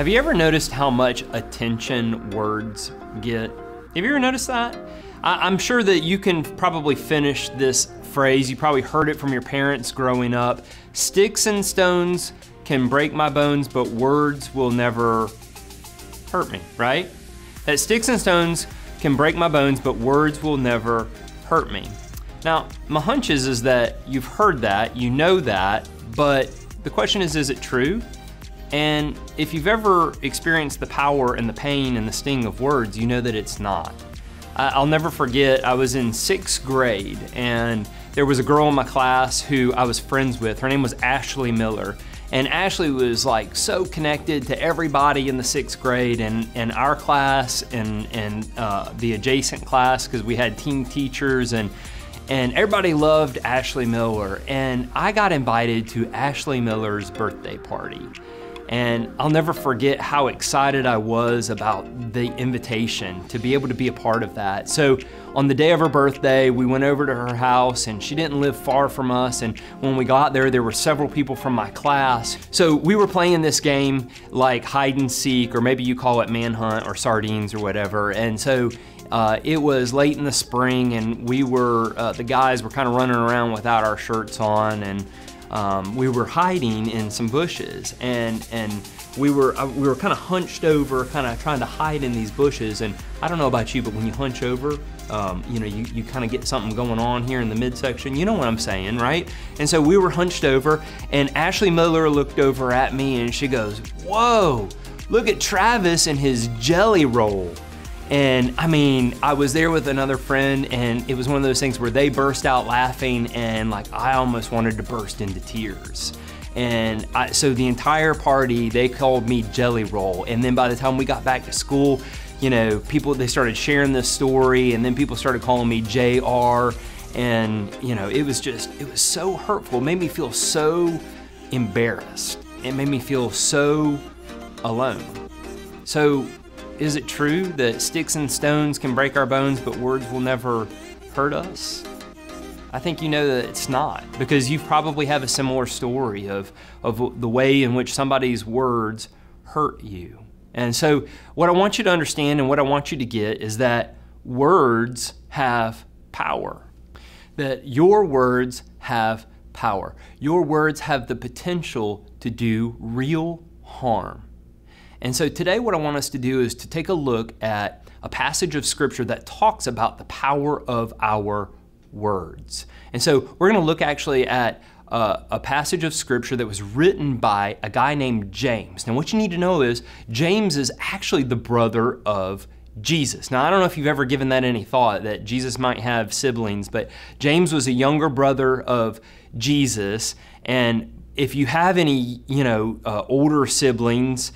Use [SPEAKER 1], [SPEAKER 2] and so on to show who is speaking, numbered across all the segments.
[SPEAKER 1] Have you ever noticed how much attention words get? Have you ever noticed that? I'm sure that you can probably finish this phrase. You probably heard it from your parents growing up. Sticks and stones can break my bones, but words will never hurt me, right? That sticks and stones can break my bones, but words will never hurt me. Now, my hunch is that you've heard that, you know that, but the question is it true? And if you've ever experienced the power and the pain and the sting of words, you know that it's not. I'll never forget, I was in 6th grade and there was a girl in my class who I was friends with. Her name was Ashley Miller. And Ashley was like so connected to everybody in the 6th grade and our class and the adjacent class, because we had team teachers and everybody loved Ashley Miller. And I got invited to Ashley Miller's birthday party. And I'll never forget how excited I was about the invitation to be able to be a part of that. So on the day of her birthday, we went over to her house and she didn't live far from us. And when we got there were several people from my class. So we were playing this game like hide and seek, or maybe you call it manhunt or sardines or whatever. And so it was late in the spring and we were, the guys were kind of running around without our shirts on, and we were hiding in some bushes, and we were kind of hunched over, kind of trying to hide in these bushes. And I don't know about you, but when you hunch over, you know, you kind of get something going on here in the midsection. You know what I'm saying, right? And so we were hunched over, and Ashley Miller looked over at me and she goes, "Whoa, look at Travis and his jelly roll." And I mean, I was there with another friend, and it was one of those things where they burst out laughing, and like I almost wanted to burst into tears. And so the entire party, they called me Jelly Roll. And then by the time we got back to school, you know, they started sharing this story, and then people started calling me JR. And you know, it was so hurtful. It made me feel so embarrassed. It made me feel so alone. So, is it true that sticks and stones can break our bones, but words will never hurt us? I think you know that it's not, because you probably have a similar story of the way in which somebody's words hurt you. And so what I want you to understand and what I want you to get is that words have power. That your words have power. Your words have the potential to do real harm. And so today what I want us to do is to take a look at a passage of scripture that talks about the power of our words. And so we're gonna look actually at a passage of scripture that was written by a guy named James. Now what you need to know is James is actually the brother of Jesus. Now I don't know if you've ever given that any thought, that Jesus might have siblings, but James was a younger brother of Jesus. And if you have any, you know, older siblings,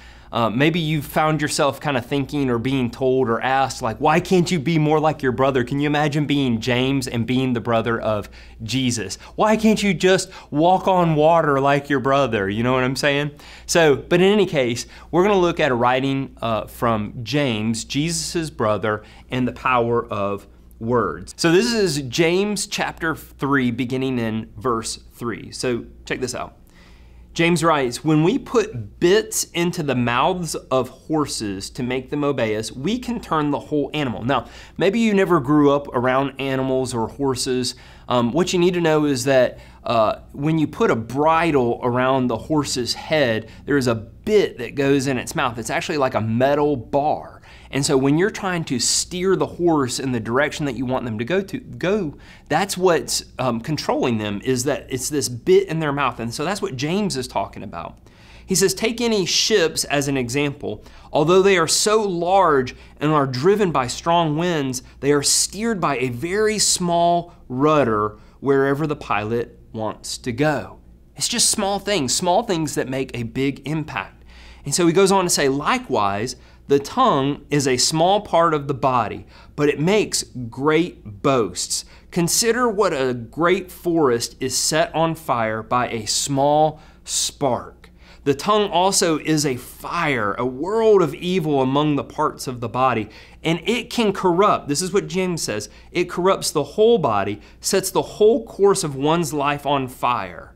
[SPEAKER 1] maybe you've found yourself kind of thinking or being told or asked, like, why can't you be more like your brother? Can you imagine being James and being the brother of Jesus? Why can't you just walk on water like your brother? You know what I'm saying? So, but in any case, we're going to look at a writing from James, Jesus' brother, and the power of words. So this is James chapter 3, beginning in verse 3. So check this out. James writes, "When we put bits into the mouths of horses to make them obey us, we can turn the whole animal." Now, maybe you never grew up around animals or horses. What you need to know is that when you put a bridle around the horse's head, there's a bit that goes in its mouth. It's actually like a metal bar. And so when you're trying to steer the horse in the direction that you want them to go, that's what's controlling them, is that it's this bit in their mouth. And so that's what James is talking about. He says, "Take any ships as an example. Although they are so large and are driven by strong winds, they are steered by a very small rudder wherever the pilot wants to go." It's just small things that make a big impact. And so he goes on to say, "Likewise, the tongue is a small part of the body, but it makes great boasts. Consider what a great forest is set on fire by a small spark. The tongue also is a fire, a world of evil among the parts of the body, and it can corrupt." This is what James says. "It corrupts the whole body, sets the whole course of one's life on fire."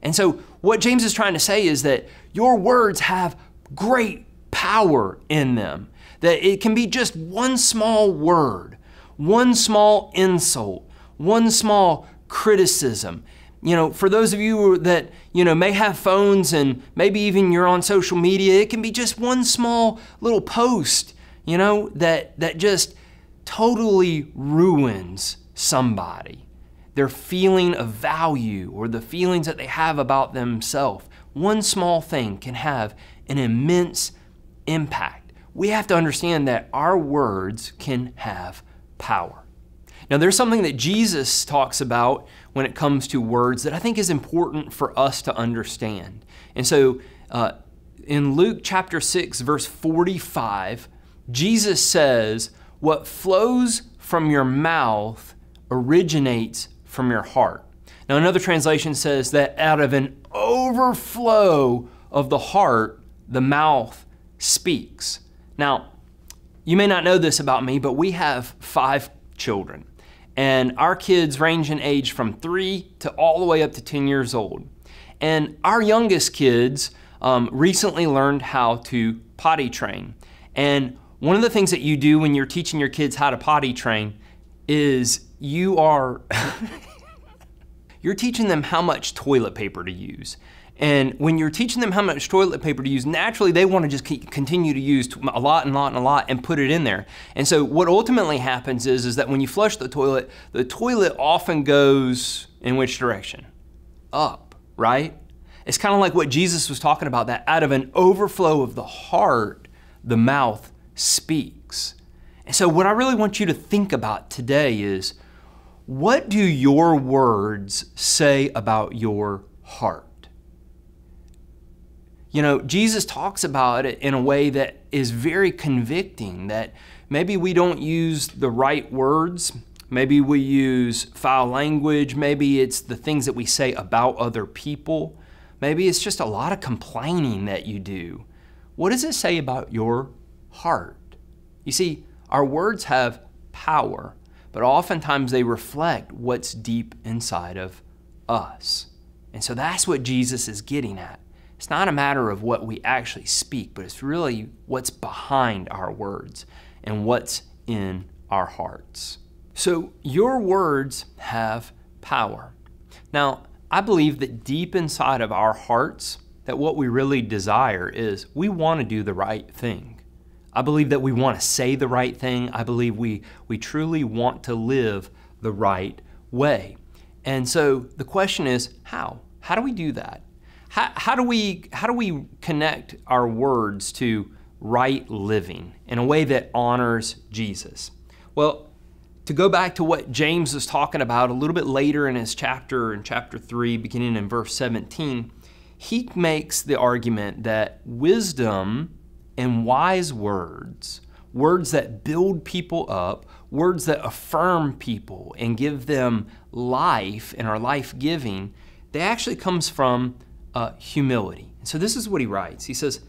[SPEAKER 1] And so what James is trying to say is that your words have great power in them. That it can be just one small word, one small insult, one small criticism. You know, for those of you that, may have phones and maybe even you're on social media, it can be just one small little post, that just totally ruins somebody, their feeling of value or the feelings that they have about themselves. One small thing can have an immense impact. We have to understand that our words can have power. Now, there's something that Jesus talks about when it comes to words that I think is important for us to understand. And so in Luke chapter 6, verse 45, Jesus says, "What flows from your mouth originates from your heart." Now, another translation says that out of an overflow of the heart, the mouth speaks. Now, you may not know this about me, but we have 5 children. And our kids range in age from 3 to all the way up to 10 years old. And our youngest kids recently learned how to potty train. And one of the things that you do when you're teaching your kids how to potty train is you're teaching them how much toilet paper to use. And when you're teaching them how much toilet paper to use, naturally they want to just continue to use a lot and put it in there. And so what ultimately happens is that when you flush the toilet often goes in which direction? Up, right? It's kind of like what Jesus was talking about, that out of an overflow of the heart, the mouth speaks. And so what I really want you to think about today is, what do your words say about your heart? Jesus talks about it in a way that is very convicting, that maybe we don't use the right words, maybe we use foul language, maybe it's the things that we say about other people, maybe it's just a lot of complaining that you do. What does it say about your heart? You see, our words have power, but oftentimes they reflect what's deep inside of us. And so that's what Jesus is getting at. It's not a matter of what we actually speak, but it's really what's behind our words and what's in our hearts. So your words have power. Now, I believe that deep inside of our hearts, that what we really desire is we want to do the right thing. I believe that we want to say the right thing. I believe we truly want to live the right way. And so the question is, how? How do we do that? How do we connect our words to right living in a way that honors Jesus? Well, to go back to what James was talking about a little bit later in his chapter, in chapter 3, beginning in verse 17, he makes the argument that wisdom and wise words, words that build people up, words that affirm people and give them life and are life-giving, they actually comes from humility. And so this is what he writes. He says,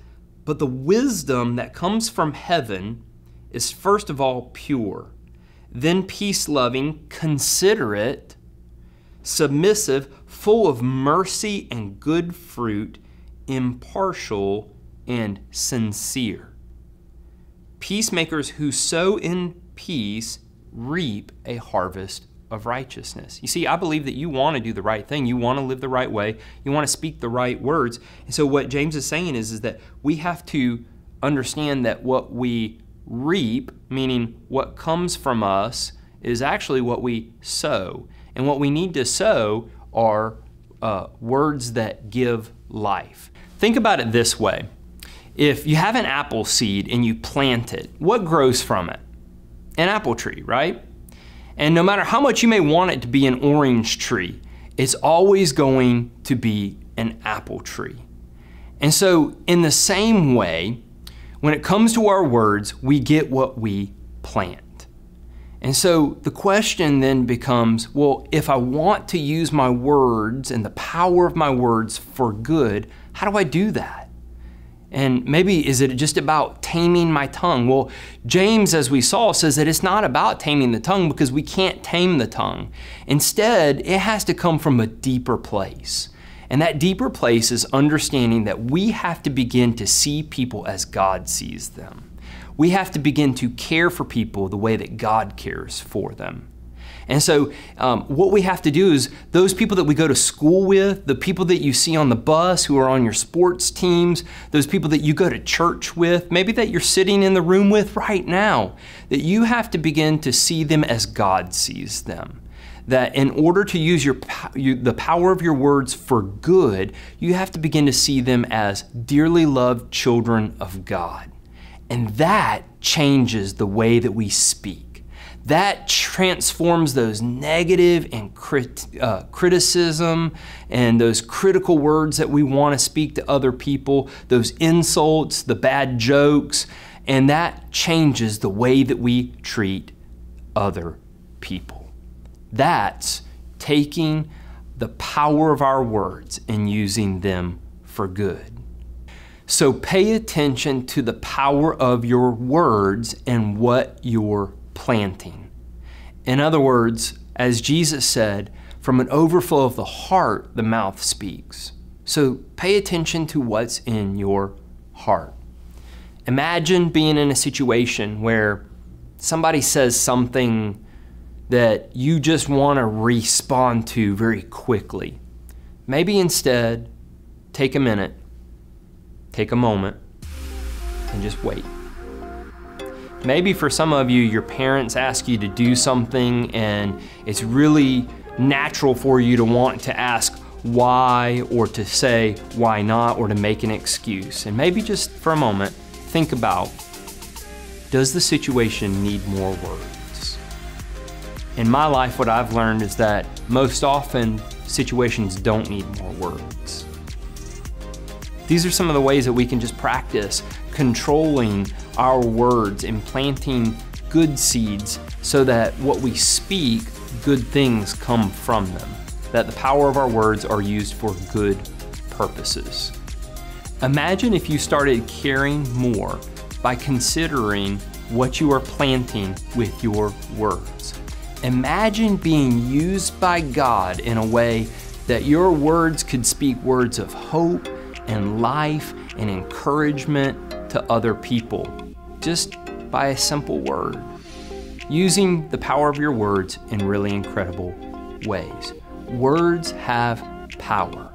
[SPEAKER 1] "But the wisdom that comes from heaven is first of all pure, then peace-loving, considerate, submissive, full of mercy and good fruit, impartial and sincere. Peacemakers who sow in peace reap a harvest of righteousness." You see, I believe that you want to do the right thing. You want to live the right way. You want to speak the right words. And so what James is saying is that we have to understand that what we reap, meaning what comes from us, is actually what we sow. And what we need to sow are words that give life. Think about it this way. If you have an apple seed and you plant it, what grows from it? An apple tree, right? And no matter how much you may want it to be an orange tree, it's always going to be an apple tree. And so in the same way, when it comes to our words, we get what we plant. And so the question then becomes, well, if I want to use my words and the power of my words for good, how do I do that? And maybe is it just about taming my tongue? Well, James, as we saw, says that it's not about taming the tongue because we can't tame the tongue. Instead, it has to come from a deeper place. And that deeper place is understanding that we have to begin to see people as God sees them. We have to begin to care for people the way that God cares for them. And so what we have to do is those people that we go to school with, the people that you see on the bus who are on your sports teams, those people that you go to church with, maybe that you're sitting in the room with right now, that you have to begin to see them as God sees them. That in order to use the power of your words for good, you have to begin to see them as dearly loved children of God. And that changes the way that we speak. That transforms those negative and criticism and those critical words that we want to speak to other people, those insults, the bad jokes, and that changes the way that we treat other people. That's taking the power of our words and using them for good. So pay attention to the power of your words and what you're planting. In other words, as Jesus said, from an overflow of the heart, the mouth speaks. So pay attention to what's in your heart. Imagine being in a situation where somebody says something that you just want to respond to very quickly. Maybe instead, take a minute, take a moment, and just wait. Maybe for some of you, your parents ask you to do something and it's really natural for you to want to ask why, or to say why not, or to make an excuse. And maybe just for a moment, think about, does the situation need more words? In my life, what I've learned is that most often situations don't need more words. These are some of the ways that we can just practice controlling our words and planting good seeds so that what we speak, good things come from them, that the power of our words are used for good purposes. Imagine if you started caring more by considering what you are planting with your words. Imagine being used by God in a way that your words could speak words of hope and life and encouragement to other people, just by a simple word, using the power of your words in really incredible ways. Words have power.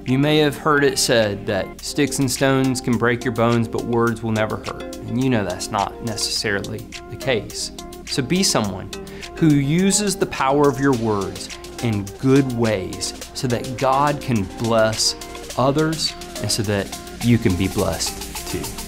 [SPEAKER 1] You may have heard it said that sticks and stones can break your bones, but words will never hurt. And you know that's not necessarily the case. So be someone who uses the power of your words in good ways so that God can bless others and so that you can be blessed too.